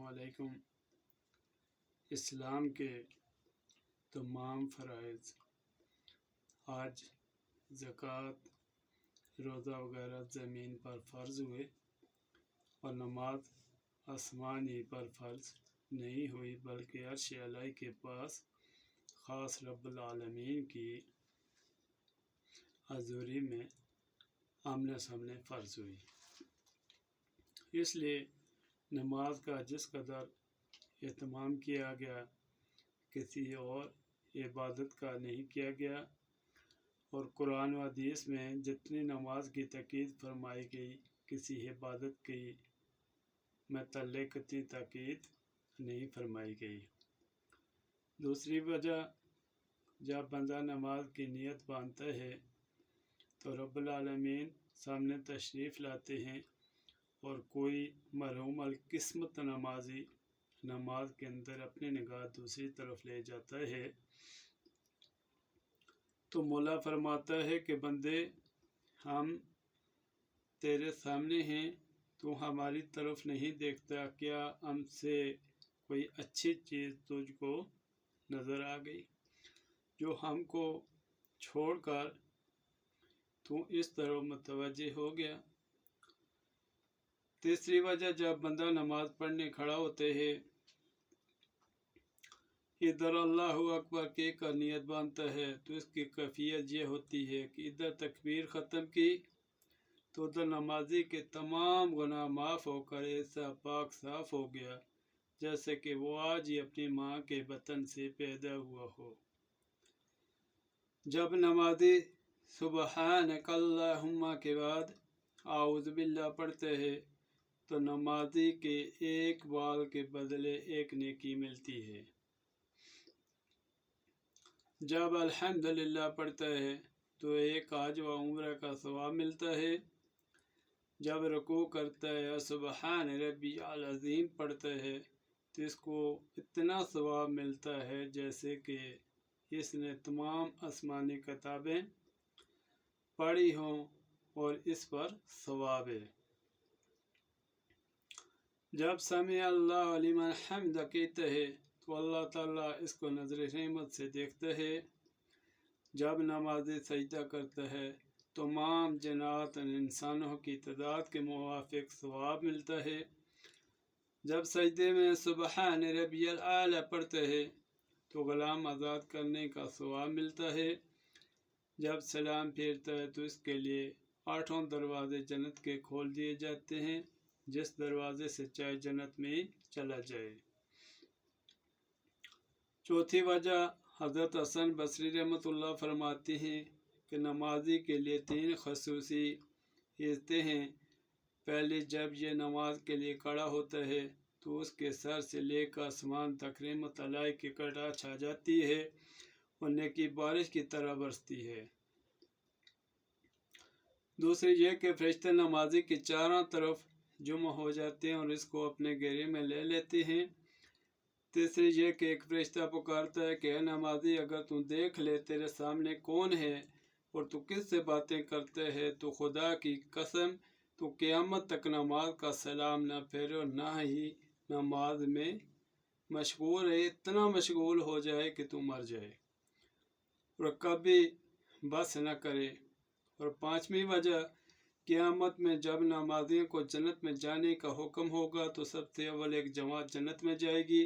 علیکم۔ اسلام کے تمام فرائض حج، زکوٰۃ، روزہ وغیرہ زمین پر فرض ہوئے اور نماز آسمان ہی پر فرض نہیں ہوئی بلکہ عرش الہی کے پاس خاص رب العالمین کی حضوری میں آمنے سامنے فرض ہوئی۔ اس لیے نماز کا جس قدر اہتمام کیا گیا کسی اور عبادت کا نہیں کیا گیا، اور قرآن و حدیث میں جتنی نماز کی تاکید فرمائی گئی کسی عبادت کی متعلق قطعی تاکید نہیں فرمائی گئی۔ دوسری وجہ، جب بندہ نماز کی نیت باندھتا ہے تو رب العالمین سامنے تشریف لاتے ہیں، اور کوئی مرحوم القسمت نمازی نماز کے اندر اپنی نگاہ دوسری طرف لے جاتا ہے تو مولا فرماتا ہے کہ بندے، ہم تیرے سامنے ہیں، تو ہماری طرف نہیں دیکھتا، کیا ہم سے کوئی اچھی چیز تجھ کو نظر آ گئی جو ہم کو چھوڑ کر تو اس طرف متوجہ ہو گیا؟ تیسری وجہ، جب بندہ نماز پڑھنے کھڑا ہوتے ہے، ادھر اللہ اکبر کہہ کر نیت باندھتا ہے تو اس کی کیفیت یہ ہوتی ہے کہ ادھر تکبیر ختم کی تو ادھر نمازی کے تمام گناہ معاف ہو کر ایسا پاک صاف ہو گیا جیسے کہ وہ آج ہی اپنی ماں کے بطن سے پیدا ہوا ہو۔ جب نمازی سبحانک اللہم کے بعد اعوذ باللہ پڑھتے ہیں تو نمازی کے ایک بال کے بدلے ایک نیکی ملتی ہے۔ جب الحمدللہ پڑھتا ہے تو ایک حج و عمرہ کا ثواب ملتا ہے۔ جب رکوع کرتا ہے سبحان ربی العظیم پڑھتا ہے تو اس کو اتنا ثواب ملتا ہے جیسے کہ اس نے تمام آسمانی کتابیں پڑھی ہوں اور اس پر ثواب ہے۔ جب سمع اللہ لمن حمدہ کہتا ہے تو اللہ تعالیٰ اس کو نظر رحمت سے دیکھتا ہے۔ جب نمازی سجدہ کرتا ہے تمام جنات انسانوں کی تعداد کے موافق ثواب ملتا ہے۔ جب سجدے میں سبحان ربی الاعلیٰ پڑھتا ہے تو غلام آزاد کرنے کا ثواب ملتا ہے۔ جب سلام پھیرتا ہے تو اس کے لیے 8 دروازے جنت کے کھول دیے جاتے ہیں، جس دروازے سے چاہے جنت میں چلا جائے۔ چوتھی وجہ، حضرت حسن بصری رحمۃ اللہ فرماتے ہیں کہ نمازی کے لیے 3 خصوصی عزتیں ہیں۔ پہلے، جب یہ نماز کے لیے کھڑا ہوتا ہے تو اس کے سر سے لے کر آسمان تک رحمت الہی کی کٹا چھا جاتی ہے اور نیکی بارش کی طرح برستی ہے۔ دوسری یہ کہ فرشتے نمازی کے چاروں طرف جمع ہو جاتے ہیں اور اس کو اپنے گھیرے میں لے لیتے ہیں۔ تیسری یہ کہ ایک فرشتہ پکارتا ہے کہ اے نمازی، اگر تو دیکھ لے تیرے سامنے کون ہے اور تو کس سے باتیں کرتے ہے تو خدا کی قسم تو قیامت تک نماز کا سلام نہ پھیرے اور نہ ہی نماز میں مشغول ہے، اتنا مشغول ہو جائے کہ تو مر جائے اور کبھی بس نہ کرے۔ اور 5ویں وجہ، قیامت میں جب نمازیوں کو جنت میں جانے کا حکم ہوگا تو سب سے اول ایک جماعت جنت میں جائے گی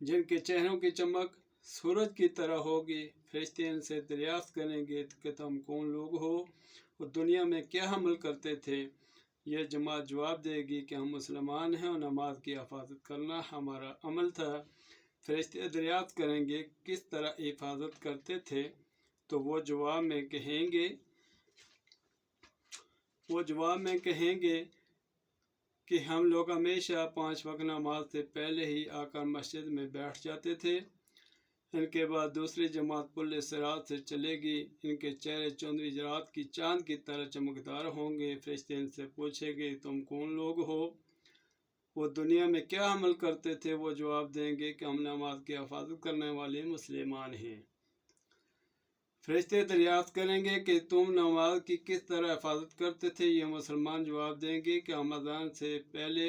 جن کے چہروں کی چمک سورج کی طرح ہوگی۔ فرشتے ان سے دریافت کریں گے کہ تم کون لوگ ہو اور دنیا میں کیا عمل کرتے تھے؟ یہ جماعت جواب دے گی کہ ہم مسلمان ہیں اور نماز کی حفاظت کرنا ہمارا عمل تھا۔ فرشتے دریافت کریں گے کس طرح حفاظت کرتے تھے تو وہ جواب میں کہیں گے کہ ہم لوگ ہمیشہ 5 وقت نماز سے پہلے ہی آ کر مسجد میں بیٹھ جاتے تھے۔ ان کے بعد دوسری جماعت پل صراط سے چلے گی، ان کے چہرے 24 رات کی چاند کی طرح چمکدار ہوں گے۔ فرشتے ان سے پوچھیں گے تم کون لوگ ہو؟ وہ دنیا میں کیا عمل کرتے تھے؟ وہ جواب دیں گے کہ ہم نماز کی حفاظت کرنے والے مسلمان ہیں۔ فرشتے دریافت کریں گے کہ تم نماز کی کس طرح حفاظت کرتے تھے؟ یہ مسلمان جواب دیں گے کہ ہم اذان سے پہلے